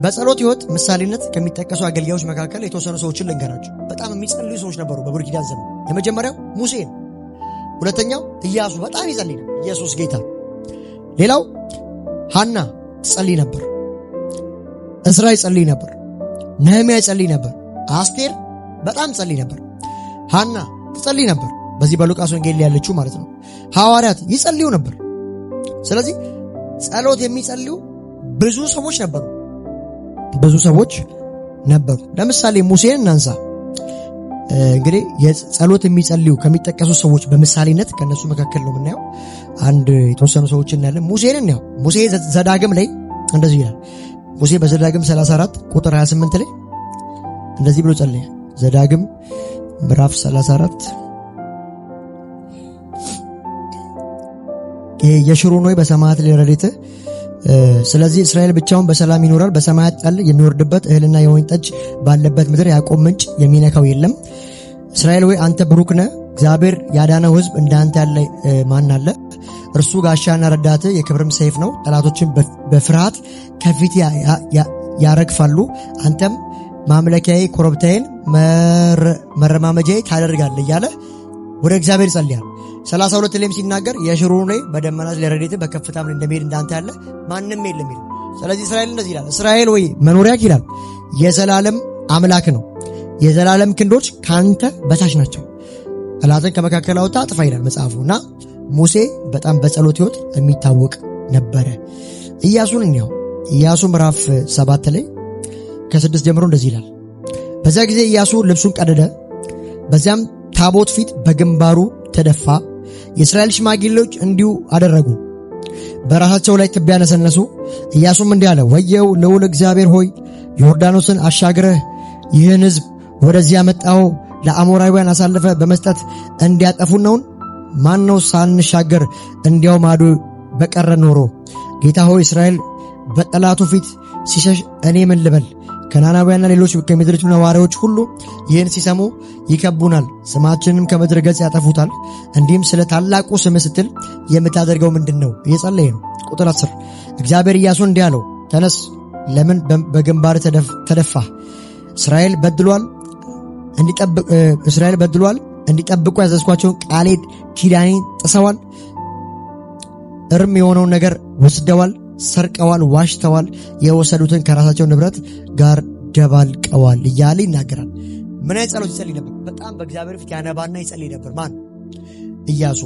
በጸሎት ሕይወት ምሳሌነት ከሚጠቀሱ አገልጋዮች መካከል የተወሰኑ ሰዎችን ልንገራችሁ። በጣም የሚጸልዩ ሰዎች ነበሩ በብሉይ ኪዳን ዘመን። የመጀመሪያው ሙሴ ነው። ሁለተኛው ኢያሱ በጣም ይጸልይ ነበር፣ ኢየሱስ ጌታ። ሌላው ሐና ትጸልይ ነበር፣ እስራ ይጸልይ ነበር፣ ነህምያ ይጸልይ ነበር፣ አስቴር በጣም ትጸልይ ነበር፣ ሐና ትጸልይ ነበር። በዚህ በሉቃስ ወንጌል ላይ ያለችው ማለት ነው። ሐዋርያት ይጸልዩ ነበር። ስለዚህ ጸሎት የሚጸልዩ ብዙ ሰዎች ነበሩ። ለምሳሌ ሙሴን እናንሳ። እንግዲህ የጸሎት የሚጸልዩ ከሚጠቀሱ ሰዎች በምሳሌነት ከነሱ መካከል ነው የምናየው። አንድ የተወሰኑ ሰዎች እናያለን። ሙሴን ያው ሙሴ ዘዳግም ላይ እንደዚህ ይላል። ሙሴ በዘዳግም 34 ቁጥር 28 ላይ እንደዚህ ብሎ ጸለየ። ዘዳግም ምዕራፍ 34 የሽሩን ሆይ በሰማያት ላይ ረድኤትህ፣ ስለዚህ እስራኤል ብቻውን በሰላም ይኖራል። በሰማያት ጠል የሚወርድበት እህልና የወይን ጠጅ ባለበት ምድር ያዕቆብ ምንጭ የሚነካው የለም። እስራኤል ሆይ አንተ ብሩክ ነህ። እግዚአብሔር ያዳነው ሕዝብ እንዳንተ ያለ ማን አለ? እርሱ ጋሻና ረዳት የክብርም ሰይፍ ነው። ጠላቶችን በፍርሃት ከፊት ያረግፋሉ። አንተም ማምለኪያዬ ኮረብታዬን መረማመጃዬ ታደርጋለህ እያለ ወደ እግዚአብሔር ይጸልያል። 32 ላይም ሲናገር የሽሩን ላይ በደመናት ላይ ረድኤትህ በከፍታም ላይ እንደሚሄድ እንዳንተ ያለ ማንም የለም ይላል። ስለዚህ እስራኤል እንደዚህ ይላል። እስራኤል ወይ መኖሪያህ ይላል የዘላለም አምላክ ነው። የዘላለም ክንዶች ካንተ በታች ናቸው። ጠላትን ከመካከል አውጣ አጥፋ ይላል መጽሐፉና ሙሴ በጣም በጸሎት ሕይወት የሚታወቅ ነበረ። ኢያሱን እንየው። ኢያሱ ምዕራፍ 7 ላይ ከ6 ጀምሮ እንደዚህ ይላል። በዛ ጊዜ ኢያሱ ልብሱን ቀደደ፣ በዚያም ታቦት ፊት በግንባሩ ተደፋ። የእስራኤል ሽማግሌዎች እንዲሁ አደረጉ፣ በራሳቸው ላይ ትቢያ ነሰነሱ። ኢያሱም እንዲህ አለ፣ ወየው ልዑል እግዚአብሔር ሆይ ዮርዳኖስን አሻግረህ ይህን ሕዝብ ወደዚህ ያመጣኸው ለአሞራውያን አሳልፈ በመስጠት እንዲያጠፉን ነውን? ማን ነው ሳንሻገር እንዲያው ማዶ በቀረ ኖሮ? ጌታ ሆይ እስራኤል በጠላቱ ፊት ሲሸሽ እኔ ምን ልበል? ከናናውያንና ሌሎች ከምድሪቱ ነዋሪዎች ሁሉ ይህን ሲሰሙ ይከቡናል፣ ስማችንንም ከምድረ ገጽ ያጠፉታል። እንዲህም ስለ ታላቁ ስም ስትል የምታደርገው ምንድን ነው? እየጸለየ ነው። ቁጥር 10 እግዚአብሔር ኢያሱን እንዲህ አለው፣ ተነስ፣ ለምን በግንባር ተደፋህ? እስራኤል በድሏል፣ እንዲጠብቁ ያዘዝኳቸውን ቃሌን ኪዳኔን ጥሰዋል። እርም የሆነውን ነገር ወስደዋል፣ ሰርቀዋል፣ ዋሽተዋል፣ የወሰዱትን ከራሳቸው ንብረት ጋር ደባልቀዋል እያለ ይናገራል። ምን አይነት ጸሎት ይጸልይ ነበር? በጣም በእግዚአብሔር ፊት ያነባና ይጸልይ ነበር። ማን? ኢያሱ።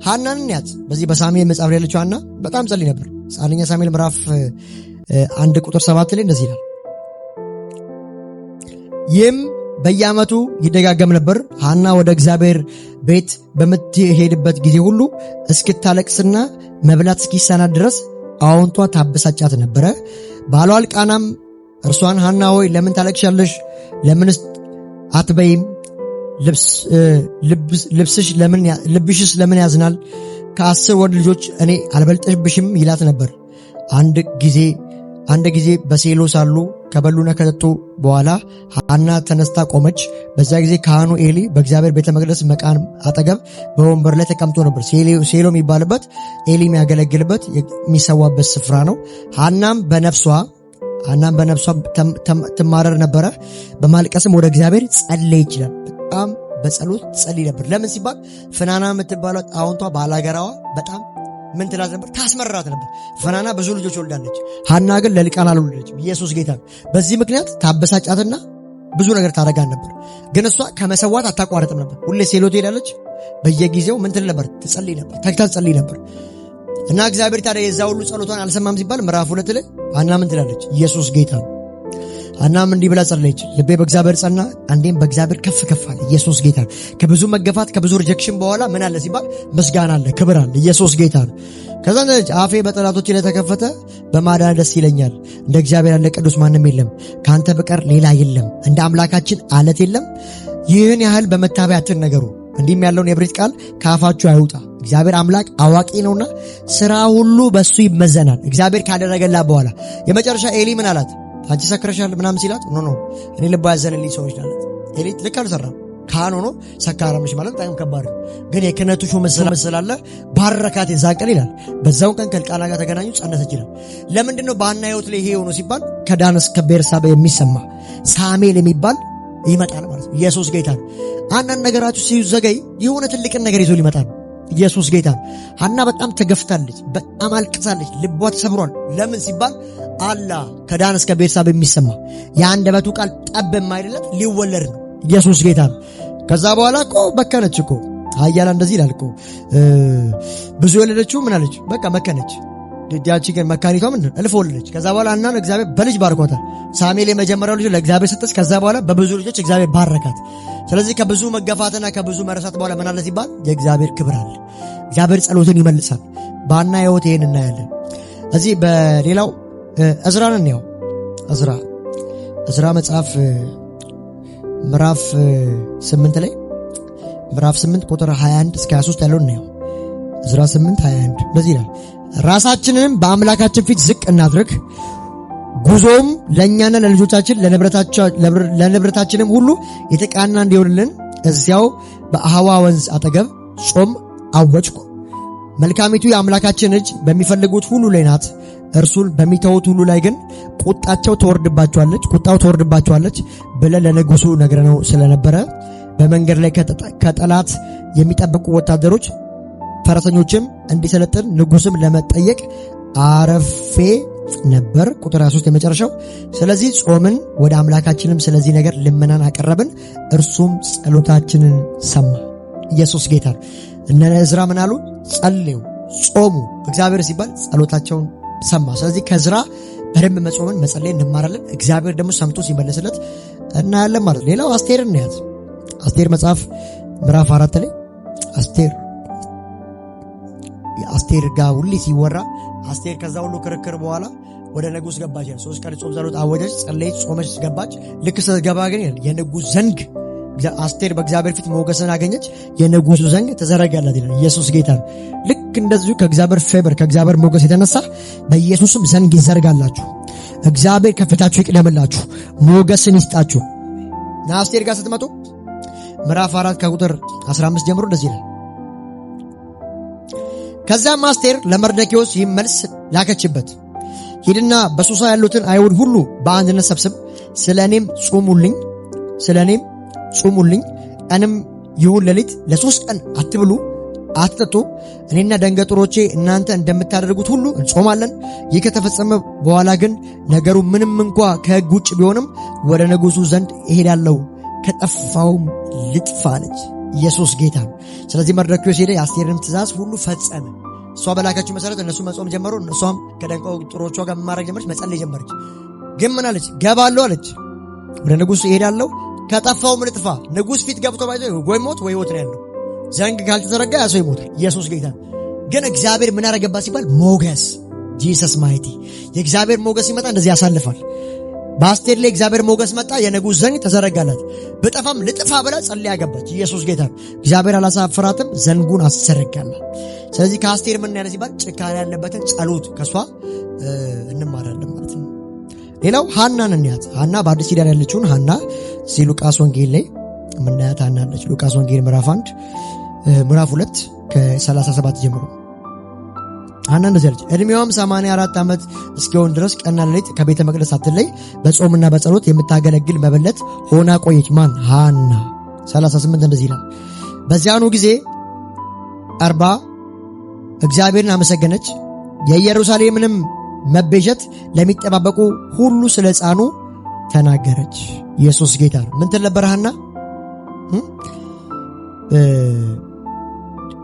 ሐናንን ያዝ። በዚህ በሳሙኤል መጽሐፍ ላይ ያለችው ሐና በጣም ጸልይ ነበር። አንደኛ ሳሙኤል ምዕራፍ 1 ቁጥር 7 ላይ እንደዚህ ይላል። ይህም በየዓመቱ ይደጋገም ነበር። ሐና ወደ እግዚአብሔር ቤት በምትሄድበት ጊዜ ሁሉ እስክታለቅስና መብላት እስኪሳናት ድረስ አዎንቷ ታበሳጫት ነበረ። ባሏ እልቃናም እርሷን ሐና ሆይ ለምን ታለቅሻለሽ? ለምንስ አትበይም? ልብሽስ ለምን ያዝናል? ከ10 ወንድ ልጆች እኔ አልበልጥብሽም ይላት ነበር። አንድ ጊዜ በሴሎ ሳሉ ከበሉና ከጠጡ በኋላ ሐና ተነስታ ቆመች። በዛ ጊዜ ካህኑ ኤሊ በእግዚአብሔር ቤተ መቅደስ መቃን አጠገብ በወንበር ላይ ተቀምጦ ነበር። ሴሎ የሚባልበት ኤሊ የሚያገለግልበት የሚሰዋበት ስፍራ ነው። ሐናም በነፍሷ ትማረር ነበረ። በማልቀስም ወደ እግዚአብሔር ጸለይ ይችላል። በጣም በጸሎት ጸልይ ነበር። ለምን ሲባል ፍናና የምትባለው ጣውንቷ ባላገራዋ በጣም ምን ትላት ነበር? ታስመራት ነበር። ፍናና ብዙ ልጆች ወልዳለች። ሐና ግን ለልቃና አልወለደችም። ኢየሱስ ጌታ ነው። በዚህ ምክንያት ታበሳጫትና ብዙ ነገር ታረጋን ነበር። ግን እሷ ከመሰዋት አታቋርጥም ነበር። ሁሌ ሴሎ ትሄዳለች። በየጊዜው ምን ትል ነበር? ትጸልይ ነበር። ተግታ ትጸልይ ነበር። እና እግዚአብሔር ታዲያ የዛ ሁሉ ጸሎቷን አልሰማም ሲባል ምዕራፍ 2 ላይ ሐና ምን ትላለች? ኢየሱስ ጌታ ነው። ሐናም እንዲህ ብላ ጸለየች። ልቤ በእግዚአብሔር ጸና፣ አንዴም በእግዚአብሔር ከፍ ከፍ አለ። ኢየሱስ ጌታ ነው። ከብዙ መገፋት ከብዙ ሪጀክሽን በኋላ ምን አለ ሲባል ምስጋና አለ፣ ክብር አለ። ኢየሱስ ጌታ ነው። ከዛ አፌ በጠላቶቼ ላይ ተከፈተ፣ በማዳን ደስ ይለኛል። እንደ እግዚአብሔር ያለ ቅዱስ ማንም የለም፣ ካንተ በቀር ሌላ የለም፣ እንደ አምላካችን አለት የለም። ይህን ያህል በመታበይ አትናገሩ፣ እንዲህም ያለውን የብሬት ቃል ከአፋችሁ አይውጣ። እግዚአብሔር አምላክ አዋቂ ነውና ስራ ሁሉ በሱ ይመዘናል። እግዚአብሔር ካደረገላት በኋላ የመጨረሻ ኤሊ ምን አላት? አንቺ ሰክረሻል ምናምን ሲላት ኖ እኔ ልባ ያዘነልኝ ሰዎች ናት። ኤሊ ልክ አልሰራም። ካህን ሆኖ ሰካራም ነች ማለት በጣም ከባድ ነው። ግን የክህነቱ ሹመት ስላለ ባረካት የዛን ቀን ይላል። በዛው ቀን ከእልቃና ጋር ተገናኙ፣ ጸነሰች ይላል። ለምንድን ነው በሐና ሕይወት ላይ ይሄ ሆኖ ሲባል ከዳን እስከ ቤርሳቤ የሚሰማ ሳሙኤል የሚባል ይመጣል ማለት ነው። ኢየሱስ ጌታ ነው። አንዳንድ ነገራችሁ ሲዘገይ የሆነ ትልቅን ነገር ይዞ ሊመጣ ነው። ኢየሱስ ጌታ ነው። ሐና በጣም ተገፍታለች፣ በጣም አልቅሳለች፣ ልቧ ተሰብሯል። ለምን ሲባል አላ ከዳን እስከ ቤርሳቤ የሚሰማ የአንደበቱ ቃል ጠብ የማይደለት ሊወለድ ነው። ኢየሱስ ጌታ ነው። ከዛ በኋላ እኮ መከነች እኮ ኃያላ እንደዚህ ይላል እኮ ብዙ የወለደችው ምን አለች? በቃ መከነች። ያቺ ግን መካኒቷ ምን እልፍ ወለደች። ከዛ በኋላ ሐናን እግዚአብሔር በልጅ ባርኮታል። ሳሙኤል የመጀመሪያው ልጅ ለእግዚአብሔር ሰጠች። ከዛ በኋላ በብዙ ልጆች እግዚአብሔር ባረካት። ስለዚህ ከብዙ መገፋትና ከብዙ መረሳት በኋላ ምን አለ ሲባል የእግዚአብሔር ክብር አለ። እግዚአብሔር ጸሎትን ይመልሳል። በሐና ሕይወት ይሄን እናያለን። እዚህ በሌላው ዕዝራን እንየው። ዕዝራ መጽሐፍ ምዕራፍ 8 ላይ ምዕራፍ 8 ቁጥር 21 እስከ 23 ያለውን እናየው። ዕዝራ 8:21 እንደዚህ ይላል፣ ራሳችንንም በአምላካችን ፊት ዝቅ እናድርግ፣ ጉዞም ለእኛና ለልጆቻችን ለንብረታችንም ሁሉ የተቃና እንዲሆንልን እዚያው በአህዋ ወንዝ አጠገብ ጾም አወጅኩ። መልካሚቱ የአምላካችን እጅ በሚፈልጉት ሁሉ ላይ ናት፣ እርሱን በሚተውት ሁሉ ላይ ግን ቁጣው ተወርድባቸዋለች ብለን ለንጉሡ ነግረነው ስለነበረ በመንገድ ላይ ከጠላት የሚጠብቁ ወታደሮች ፈረሰኞችም እንዲሰለጥን ንጉሥም ለመጠየቅ አረፌ ነበር። ቁጥር 23 የመጨረሻው። ስለዚህ ጾምን፣ ወደ አምላካችንም ስለዚህ ነገር ልመናን አቀረብን፣ እርሱም ጸሎታችንን ሰማ። ኢየሱስ ጌታ ነው። እነ ዕዝራ ምን አሉ? ጸልዩ፣ ጾሙ። እግዚአብሔር ሲባል ጸሎታቸውን ሰማ። ስለዚህ ከዕዝራ በደንብ መጾምን መጸለይ እንማራለን። እግዚአብሔር ደግሞ ሰምቶ ሲመለስለት እናያለን ማለት ነው። ሌላው አስቴር እናያት። አስቴር መጽሐፍ ምዕራፍ 4 ላይ አስቴር ጋር ሁሌ ሲወራ አስቴር ከዛ ሁሉ ክርክር በኋላ ወደ ንጉሥ ገባች። 3 ቀን ጾም ጸሎት አወጀች፣ ጸለየች፣ ጾመች፣ ገባች። ልክ ስትገባ ግን የንጉሥ ዘንግ አስቴር በእግዚአብሔር ፊት ሞገስን አገኘች፣ የንጉሡ ዘንግ ተዘረጋላት ይላል። ኢየሱስ ጌታ ነው። ልክ እንደዚሁ ከእግዚአብሔር ፌቨር ከእግዚአብሔር ሞገስ የተነሳ በኢየሱስም ዘንግ ይዘርጋላችሁ፣ እግዚአብሔር ከፊታችሁ ይቅደምላችሁ፣ ሞገስን ይስጣችሁ። አስቴር ጋር ስትመጡ ምዕራፍ 4 ከቁጥር 15 ጀምሮ እንደዚህ ይላል፣ ከዛም አስቴር ለመርዶክዮስ ይህን መልስ ላከችበት፣ ሂድና በሱሳ ያሉትን አይሁድ ሁሉ በአንድነት ሰብስብ፣ ስለ እኔም ጹሙልኝ፣ ቀንም ይሁን ሌሊት ለ3 ቀን አትብሉ አትጠጡ፣ እኔና ደንገጥሮቼ እናንተ እንደምታደርጉት ሁሉ እንጾማለን። ይህ ከተፈጸመ በኋላ ግን ነገሩ ምንም እንኳ ከሕግ ውጭ ቢሆንም ወደ ንጉሡ ዘንድ እሄዳለሁ፣ ከጠፋውም ልጥፋ አለች። ኢየሱስ ጌታ ነው። ስለዚህ መርዶክዮስ ሄደ፣ የአስቴርን ትእዛዝ ሁሉ ፈጸመ። እሷ በላካችሁ መሰረት እነሱ መጾም ጀመሩ። እሷም ከደንገጥሮቿ ጋር መማረግ ጀመረች፣ መጸለይ ጀመረች። ግን ምን አለች? ገባለሁ አለች፣ ወደ ንጉሡ እሄዳለሁ፣ ከጠፋውም ልጥፋ። ንጉሥ ፊት ገብቶ ባይዘ ወይ ሞት ወይ ሕይወት ነው ያለው። ዘንግ ካልተዘረጋ ያ ሰው ይሞታል። ኢየሱስ ጌታ። ግን እግዚአብሔር ምን አደረገባት ሲባል ሞገስ። ጂሰስ ማይቲ። የእግዚአብሔር ሞገስ ሲመጣ እንደዚህ ያሳልፋል። በአስቴር ላይ እግዚአብሔር ሞገስ መጣ፣ የንጉሥ ዘንግ ተዘረጋላት። በጠፋም ልጥፋ ብላ ጸልያ ገባች። ኢየሱስ ጌታ። እግዚአብሔር አላሳፈራትም፣ ዘንጉን አስዘረጋላት። ስለዚህ ከአስቴር ምን ያለ ሲባል ጭካኔ ያለበትን ጸሎት ከሷ እንማራለን ማለት ነው። ሌላው ሐናን እንያት። ሐና በአዲስ ኪዳን ያለችውን ሐና ሉቃስ ወንጌል ላይ ምናያት ሐና አለች። ሉቃስ ወንጌል ምዕራፍ 2 ከ37 ጀምሮ ሐና እንደዚህ አለች። እድሜዋም 84 ዓመት እስኪሆን ድረስ ቀንና ሌሊት ከቤተ መቅደስ ሳትለይ በጾምና በጸሎት የምታገለግል መበለት ሆና ቆየች። ማን? ሐና። 38 እንደዚህ ይላል፣ በዚያኑ ጊዜ ቀርባ እግዚአብሔርን አመሰገነች፣ የኢየሩሳሌምንም መቤዠት ለሚጠባበቁ ሁሉ ስለ ሕፃኑ ተናገረች። ኢየሱስ ጌታ ነው። ምን ትል ነበር ሐና?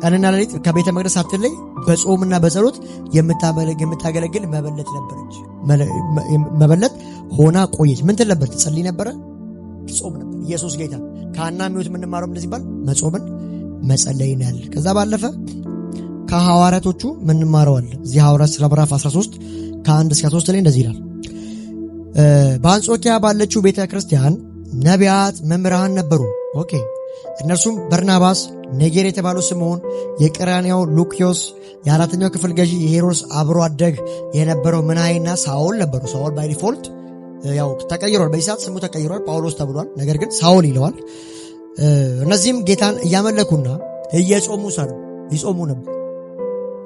ቀንና ሌሊት ከቤተ መቅደስ ሳትለይ በጾምና በጸሎት የምታገለግል መበለት ነበረች። መበለት ሆና ቆየች። ምን ትል ነበር? ትጸልይ ነበረ፣ ትጾም ነበር። ኢየሱስ ጌታ። ከሐና ሕይወት የምንማረው እንደዚህ ባል መጾምን መጸለይን ያለ። ከዛ ባለፈ ከሐዋርያቶቹ ምንማረዋል። እዚህ ሐዋርያት ሥራ ምዕራፍ 13 ከ1 እስከ 3 ላይ እንደዚህ ይላል፣ በአንጾኪያ ባለችው ቤተ ክርስቲያን ነቢያት መምህራን ነበሩ። ኦኬ። እነርሱም በርናባስ፣ ኔጌር የተባለው ስምዖን፣ የቀራንያው ሉክዮስ፣ የ4ኛው ክፍል ገዢ የሄሮድስ አብሮ አደግ የነበረው ምናይና ሳኦል ነበሩ። ሳኦል ባይ ዲፎልት ያው ተቀይሯል። በዚህ ሰዓት ስሙ ተቀይሯል፣ ጳውሎስ ተብሏል። ነገር ግን ሳኦል ይለዋል። እነዚህም ጌታን እያመለኩና እየጾሙ ሳሉ ይጾሙ ነበር።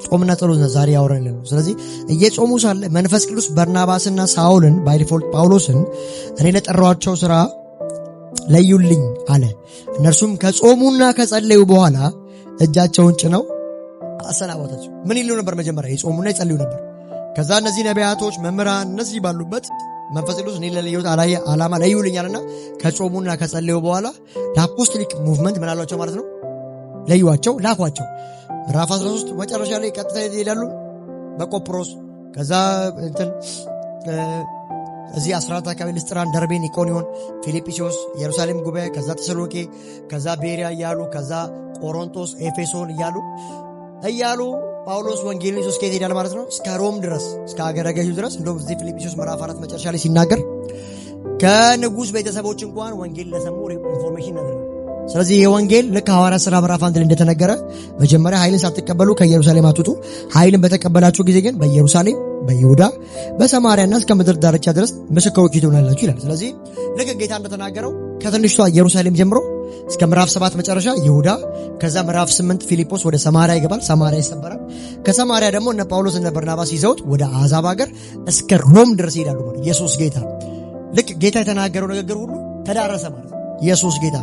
ጾምና ጸሎት ነው ዛሬ ያወራን ነው። ስለዚህ እየጾሙ ሳለ መንፈስ ቅዱስ በርናባስና ሳውልን ባይ ዲፎልት ጳውሎስን እኔ ለጠራኋቸው ሥራ ለዩልኝ አለ። እነርሱም ከጾሙና ከጸለዩ በኋላ እጃቸውን ጭነው አሰናበቷቸው። ምን ይሉ ነበር? መጀመሪያ ይጾሙና ይጸልዩ ነበር። ከዛ እነዚህ ነቢያቶች፣ መምህራን እነዚህ ባሉበት መንፈስ ቅዱስ እኔ ለለየሁት ዓላማ ለዩልኛልና ከጾሙና ከጸለዩ በኋላ ለአፖስቶሊክ ሙቭመንት ምን አሏቸው ማለት ነው? ለዩዋቸው፣ ላኳቸው። ምዕራፍ 13 መጨረሻ ላይ ቀጥታ ይሄዳሉ በቆጵሮስ ከዛ እዚህ 14 አካባቢ ልስጥራን፣ ደርቤን፣ ኢቆንዮን፣ ፊልጵስዩስ፣ ኢየሩሳሌም ጉባኤ፣ ከዛ ተሰሎቄ፣ ከዛ ቤሪያ እያሉ ከዛ ቆሮንቶስ፣ ኤፌሶን እያሉ ጳውሎስ ወንጌልን ይዞ እስከ ይሄዳል ማለት ነው። እስከ ሮም ድረስ እስከ አገረ ገዡ ድረስ። እንደውም እዚህ ፊልጵስዩስ ምዕራፍ 4 መጨረሻ ላይ ሲናገር ከንጉሥ ቤተሰቦች እንኳን ወንጌል ለሰሙ ኢንፎርሜሽን ነገር ነው። ስለዚህ ይሄ ወንጌል ልክ ሐዋርያት ሥራ ምዕራፍ 1 ላይ እንደተነገረ መጀመሪያ ኃይልን ሳትቀበሉ ከኢየሩሳሌም አትውጡ፣ ኃይልን በተቀበላችሁ ጊዜ ግን በኢየሩሳሌም፣ በይሁዳ፣ በሰማርያና እስከ ምድር ዳርቻ ድረስ ምስክሮች ትሆናላችሁ ይላል። ስለዚህ ልክ ጌታ እንደተናገረው ከትንሿ ኢየሩሳሌም ጀምሮ እስከ ምዕራፍ 7 መጨረሻ ይሁዳ፣ ከዛ ምዕራፍ 8 ፊልጶስ ወደ ሰማርያ ይገባል፣ ሰማርያ ይሰበራል። ከሰማርያ ደግሞ እነ ጳውሎስ እነ በርናባስ ይዘውት ወደ አሕዛብ ሀገር እስከ ሮም ድረስ ይሄዳሉ ማለት ኢየሱስ ጌታ። ልክ ጌታ የተናገረው ነገር ሁሉ ተዳረሰ ማለት ኢየሱስ ጌታ።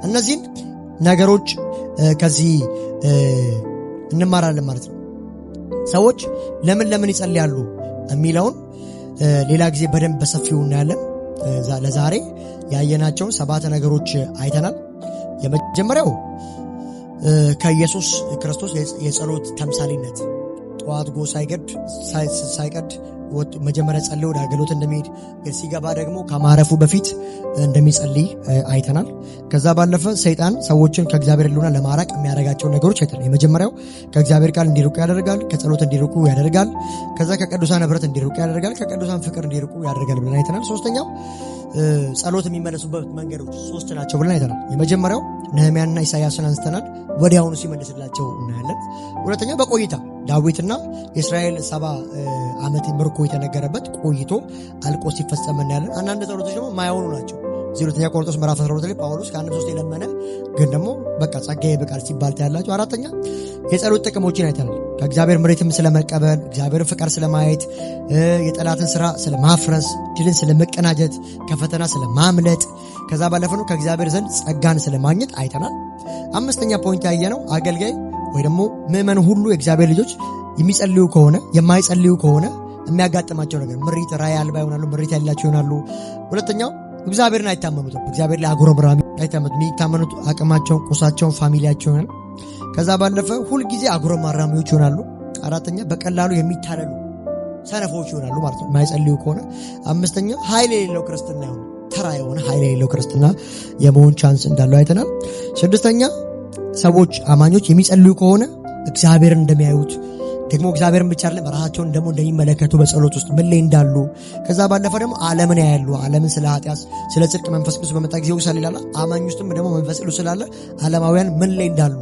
እነዚህን ነገሮች ከዚህ እንማራለን ማለት ነው። ሰዎች ለምን ይጸልያሉ የሚለውን ሌላ ጊዜ በደንብ በሰፊው እናያለን። ለዛሬ ያየናቸውን 7 ነገሮች አይተናል። የመጀመሪያው ከኢየሱስ ክርስቶስ የጸሎት ተምሳሌነት ጠዋት ጎ ሳይቀድ መጀመሪያ ጸልዮ ወደ አገልግሎት እንደሚሄድ ሲገባ ደግሞ ከማረፉ በፊት እንደሚጸልይ አይተናል። ከዛ ባለፈ ሰይጣን ሰዎችን ከእግዚአብሔር ሕልውና ለማራቅ የሚያደርጋቸው ነገሮች አይተናል። የመጀመሪያው ከእግዚአብሔር ቃል እንዲርቁ ያደርጋል፣ ከጸሎት እንዲርቁ ያደርጋል፣ ከዛ ከቅዱሳን ኅብረት እንዲርቁ ያደርጋል፣ ከቅዱሳን ፍቅር እንዲርቁ ያደርጋል ብለን አይተናል። ሶስተኛው ጸሎት የሚመለሱበት መንገዶች 3 ናቸው ብለን አይተናል። የመጀመሪያው ነህምያንና ኢሳያስን አንስተናል፣ ወዲያውኑ ሲመልስላቸው እናያለን። ሁለተኛው በቆይታ ዳዊትና የእስራኤል 70 ዓመት ምርኮ የተነገረበት ቆይቶ አልቆ ሲፈጸም እናያለን። አንዳንድ ጸሎቶች ደግሞ ማይሆኑ ናቸው። 2 ቆሮንቶስ ምዕራፍ 12 ላይ ጳውሎስ ከአንድ 3 የለመነ ግን ደግሞ በቃ ጸጋዬ ይበቃል ሲባል ታያላችሁ። አራተኛ የጸሎት ጥቅሞችን አይተናል። ከእግዚአብሔር ምሪትም ስለመቀበል፣ እግዚአብሔር ፍቃድ ስለማየት፣ የጠላትን ስራ ስለማፍረስ፣ ድልን ስለመቀናጀት፣ ከፈተና ስለማምለጥ፣ ከዛ ባለፈ ነው ከእግዚአብሔር ዘንድ ጸጋን ስለማግኘት አይተናል። አምስተኛ ፖይንት ያየነው አገልጋይ ወይ ደግሞ ምዕመን ሁሉ የእግዚአብሔር ልጆች የሚጸልዩ ከሆነ የማይጸልዩ ከሆነ የሚያጋጥማቸው ነገር ምሪት፣ ራእይ አልባ ይሆናሉ፣ ምሪት ያላቸው ይሆናሉ። ሁለተኛው እግዚአብሔርን አይታመኑትም። እግዚአብሔር ላይ አጉረምራሚ አይታመኑት። የሚታመኑት አቅማቸውን፣ ቁሳቸውን፣ ፋሚሊያቸው ይሆናል። ከዛ ባለፈ ሁልጊዜ አጉረምራሚዎች ይሆናሉ። አራተኛ በቀላሉ የሚታለሉ ሰነፎች ይሆናሉ ማለት ነው የማይጸልዩ ከሆነ። አምስተኛ ኃይል የሌለው ክርስትና ይሆናል። ተራ የሆነ ኃይል የሌለው ክርስትና የመሆን ቻንስ እንዳለው አይተናል። ስድስተኛ ሰዎች አማኞች የሚጸልዩ ከሆነ እግዚአብሔርን እንደሚያዩት ደግሞ እግዚአብሔርን ብቻ አይደለም ራሳቸውን ደግሞ እንደሚመለከቱ በጸሎት ውስጥ ምን ላይ እንዳሉ። ከዛ ባለፈ ደግሞ ዓለምን ያያሉ። ዓለምን ስለ ኃጢአት፣ ስለ ጽድቅ መንፈስ ቅዱስ በመጣ ጊዜ ውሳል ይላል። አማኝ ውስጥም ደግሞ መንፈስ ቅዱስ ስላለ ዓለማውያን ምን ላይ እንዳሉ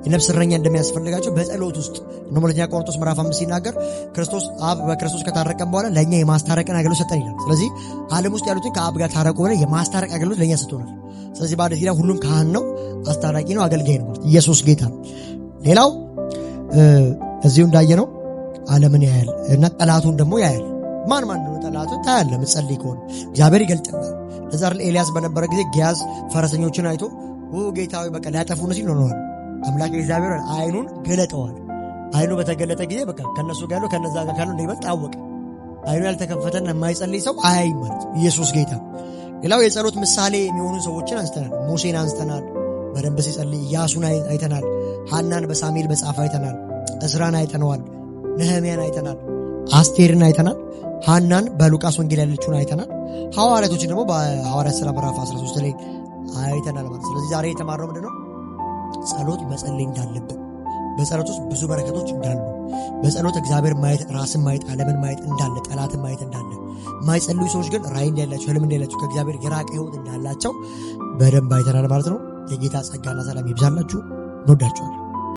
የነፍስ እረኛ እንደሚያስፈልጋቸው በጸሎት ውስጥ ነው። 2 ቆሮንቶስ ምዕራፍ 5 ሲናገር ክርስቶስ አብ በክርስቶስ ከታረቀን በኋላ ለእኛ የማስታረቅን አገልግሎት ሰጠን ይላል። ስለዚህ ዓለም ውስጥ ያሉትን ከአብ ጋር ታረቁ ብለ የማስታረቅ አገልግሎት ለእኛ ሰጥቶናል። ስለዚህ በአዲስ ኪዳን ሁሉም ካህን ነው፣ አስታራቂ ነው፣ አገልጋይ ነው ማለት ኢየሱስ ጌታ ነው። ሌላው እዚሁ እንዳየነው ዓለምን ያያል እና ጠላቱን ደግሞ ያያል። ማን ነው ጠላቱ? ታያለ ምጸልይ ከሆነ እግዚአብሔር ይገልጥናል። ለዛ ኤልያስ በነበረ ጊዜ ጊያዝ ፈረሰኞችን አይቶ ጌታዊ በቃ ሊያጠፉን ሲል ሆነዋል። አምላክ እግዚአብሔር አይኑን ገለጠዋል። አይኑ በተገለጠ ጊዜ በቃ ከነሱ ጋር ያለው ከነዛ ጋር ካለው እንደይበልጥ ታወቀ። አይኑ ያልተከፈተና የማይጸልይ ሰው አያይ ማለት ኢየሱስ ጌታ። ሌላው የጸሎት ምሳሌ የሚሆኑ ሰዎችን አንስተናል። ሙሴን አንስተናል፣ በደንብ ሲጸልይ። ኢያሱን አይተናል። ሐናን በሳሙኤል በጻፈ አይተናል። እስራን አይተነዋል። ነህምያን አይተናል። አስቴርን አይተናል። ሐናን በሉቃስ ወንጌል ያለችውን አይተናል። ሐዋርያቶችን ደግሞ በሐዋርያት ሥራ ምዕራፍ 13 ላይ አይተናል ማለት። ስለዚህ ዛሬ የተማረው ምንድነው? ጸሎት መጸለይ እንዳለብን፣ በጸሎት ውስጥ ብዙ በረከቶች እንዳሉ፣ በጸሎት እግዚአብሔር ማየት፣ ራስን ማየት፣ ዓለምን ማየት እንዳለ፣ ጠላትን ማየት እንዳለ፣ የማይጸልዩ ሰዎች ግን ራእይ እንዳላቸው፣ ህልም እንዳላቸው፣ ከእግዚአብሔር የራቀ ህይወት እንዳላቸው በደንብ አይተናል ማለት ነው። የጌታ ጸጋና ሰላም ይብዛላችሁ። እንወዳችኋለን።